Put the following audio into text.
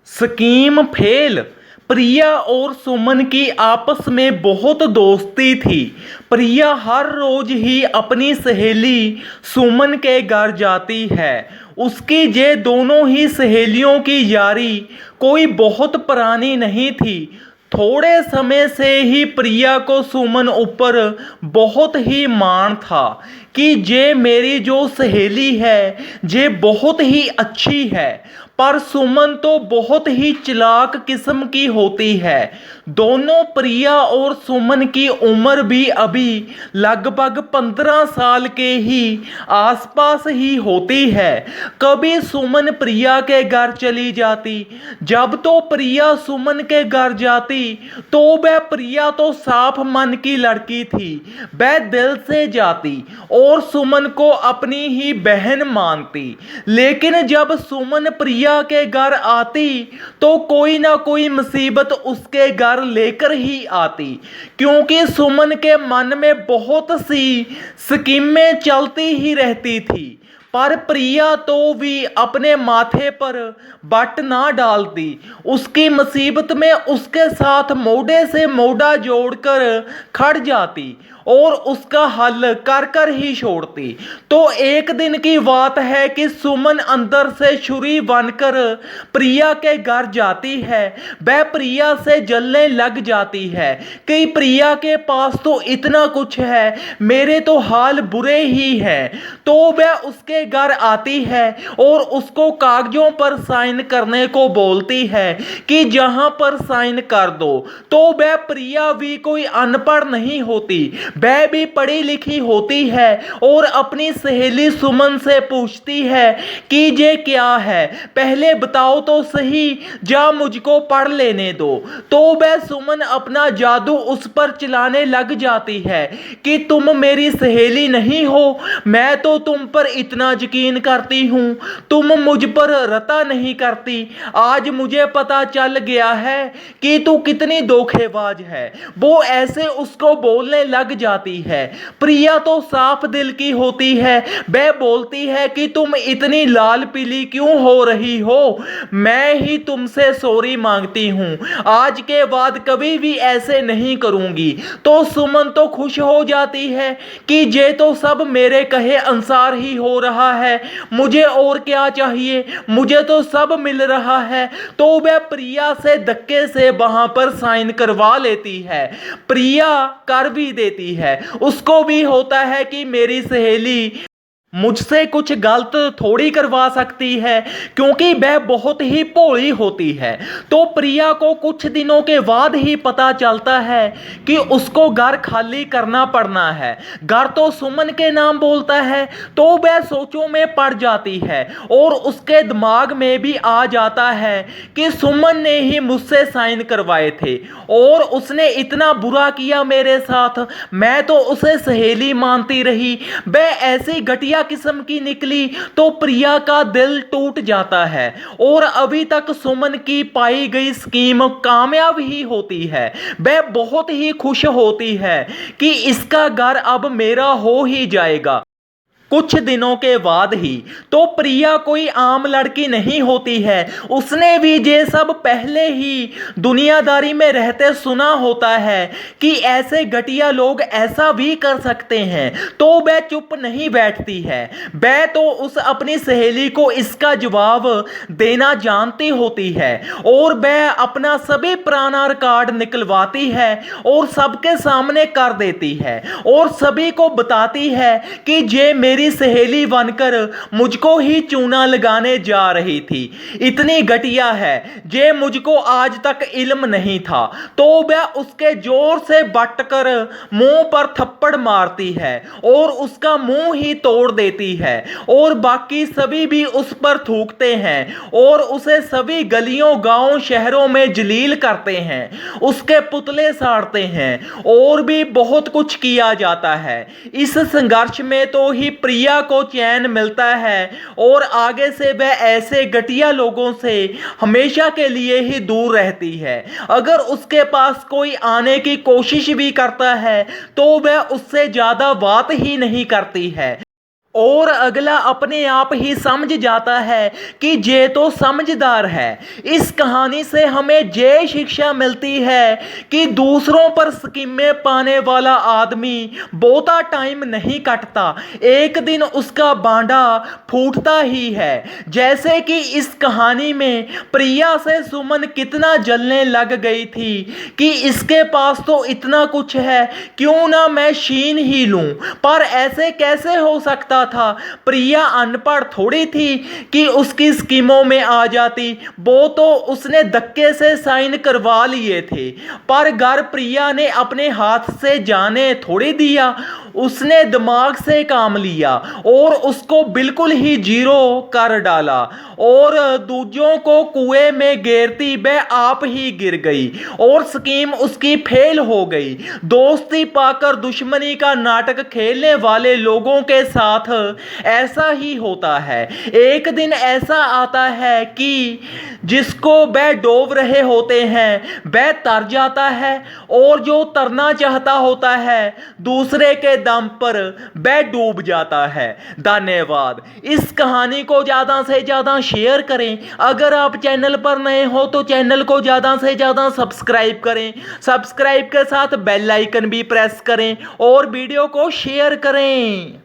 Scheme fail. प्रिया और सुमन की आपस में बहुत दोस्ती थी। प्रिया हर रोज ही अपनी सहेली सुमन के घर जाती है। उसकी ये दोनों ही सहेलियों की यारी कोई बहुत पुरानी नहीं थी। थोड़े समय से ही प्रिया को सुमन ऊपर बहुत ही मान था कि ये मेरी जो सहेली है ये बहुत ही अच्छी है। पर सुमन तो बहुत ही चालाक किस्म की होती है। दोनों प्रिया और सुमन की उम्र भी अभी लगभग 15 साल के ही आसपास ही होती है। कभी सुमन प्रिया के घर चली जाती, जब तो प्रिया सुमन के घर जाती तो वह प्रिया तो साफ मन की लड़की थी। वह दिल से जाती और सुमन को अपनी ही बहन मानती। लेकिन जब सुमन प्रिया के घर आती तो कोई ना कोई मुसीबत उसके घर लेकर ही आती, क्योंकि सुमन के मन में बहुत सी स्कीमें चलती ही रहती थी। पर प्रिया तो भी अपने माथे पर बट ना डालती। उसकी मुसीबत में उसके साथ मोढे से मोढा जोड़कर खड़ जाती और उसका हल कर कर ही छोड़ती। तो एक दिन की बात है कि सुमन अंदर से छुरी बनकर प्रिया के घर जाती है। वह प्रिया से जलने लग जाती है कि प्रिया के पास तो इतना कुछ है, मेरे तो हाल बुरे ही हैं। तो वह उसके घर आती है और उसको कागजों पर साइन करने को बोलती है कि जहां पर साइन कर दो। तो वह प्रिया भी कोई अनपढ़ नहीं होती, वह भी पढ़ी लिखी होती है और अपनी सहेली सुमन से पूछती है कि ये क्या है, पहले बताओ तो सही, जा मुझको पढ़ लेने दो। तो वह सुमन अपना जादू उस पर चलाने लग जाती है कि तुम मेरी सहेली नहीं हो, मैं तो तुम पर इतना यकीन करती हूं, तुम मुझ पर रता नहीं करती। आज मुझे पता चल गया है कि तू कितनी धोखेबाज है। वो ऐसे उसको बोलने लग जाती है। प्रिया तो साफ दिल की होती है, वह बोलती है कि तुम इतनी लाल पीली क्यों हो रही हो, मैं ही तुमसे सॉरी मांगती हूं, आज के बाद कभी भी ऐसे नहीं करूंगी। तो सुमन तो खुश हो जाती है कि ये तो सब मेरे कहे अनुसार ही हो रहा है, मुझे और क्या चाहिए, मुझे तो सब मिल रहा है। तो वह प्रिया से धक्के से वहां पर साइन करवा लेती है। प्रिया कर भी देती है। उसको भी होता है कि मेरी सहेली मुझसे कुछ गलत थोड़ी करवा सकती है, क्योंकि वह बहुत ही भोली होती है। तो प्रिया को कुछ दिनों के बाद ही पता चलता है कि उसको घर खाली करना पड़ना है। घर तो सुमन के नाम बोलता है। तो वह सोचों में पड़ जाती है और उसके दिमाग में भी आ जाता है कि सुमन ने ही मुझसे साइन करवाए थे और उसने इतना बुरा किया मेरे साथ, मैं तो उसे सहेली मानती रही, वह ऐसी घटिया किस्म की निकली। तो प्रिया का दिल टूट जाता है और अभी तक सुमन की पाई गई स्कीम कामयाब ही होती है। वह बहुत ही खुश होती है कि इसका घर अब मेरा हो ही जाएगा। कुछ दिनों के बाद ही तो प्रिया कोई आम लड़की नहीं होती है। उसने भी ये सब पहले ही दुनियादारी में रहते सुना होता है कि ऐसे घटिया लोग ऐसा भी कर सकते हैं। तो वह चुप नहीं बैठती है, वह तो उस अपनी सहेली को इसका जवाब देना जानती होती है और वह अपना सभी पुराना रिकॉर्ड निकलवाती है और सबके सामने कर देती है और सभी को बताती है कि ये मेरी सहेली बनकर मुझको ही चूना लगाने जा रही थी। इतनी घटिया है, ये मुझको आज तक इल्म नहीं था। तो वह उसके जोर से बटकर मुंह पर थप्पड़ मारती है और उसका मुंह ही तोड़ देती है और बाकी सभी भी उस पर थूकते हैं और उसे सभी गलियों गांवों शहरों में जलील करते हैं, उसके पुतले साड़ते हैं और भी बहुत कुछ किया जाता है। इस संघर्ष में तो ही प्रिया को चैन मिलता है और आगे से वह ऐसे घटिया लोगों से हमेशा के लिए ही दूर रहती है। अगर उसके पास कोई आने की कोशिश भी करता है तो वह उससे ज्यादा बात ही नहीं करती है। और अगला अपने आप ही समझ जाता है कि ये तो समझदार है। इस कहानी से हमें ये शिक्षा मिलती है कि दूसरों पर स्कीमें पाने वाला आदमी बहुता टाइम नहीं कटता, एक दिन उसका बांडा फूटता ही है। जैसे कि इस कहानी में प्रिया से सुमन कितना जलने लग गई थी कि इसके पास तो इतना कुछ है, क्यों ना मैं शीन ही लूं। पर ऐसे कैसे हो सकता था? प्रिया अनपढ़ थोड़ी थी कि उसकी स्कीमों में आ जाती, वो तो उसने धक्के से साइन करवा लिए थे। पर घर प्रिया ने अपने हाथ से जाने थोड़ी दिया, उसने दिमाग से काम लिया और उसको बिल्कुल ही जीरो कर डाला और दूजों को कुएं में गिरती वह आप ही गिर गई और स्कीम उसकी फेल हो गई। दोस्ती पाकर दुश्मनी का नाटक खेलने वाले लोगों के साथ ऐसा ही होता है। एक दिन ऐसा आता है कि जिसको वह डूब रहे होते हैं वह तर जाता है और जो तरना चाहता होता है दूसरे के दम पर वह डूब जाता है। धन्यवाद। इस कहानी को ज़्यादा से ज़्यादा शेयर करें। अगर आप चैनल पर नए हो तो चैनल को ज़्यादा से ज़्यादा सब्सक्राइब करें। सब्सक्राइब के साथ बेल आइकन भी प्रेस करें और वीडियो को शेयर करें।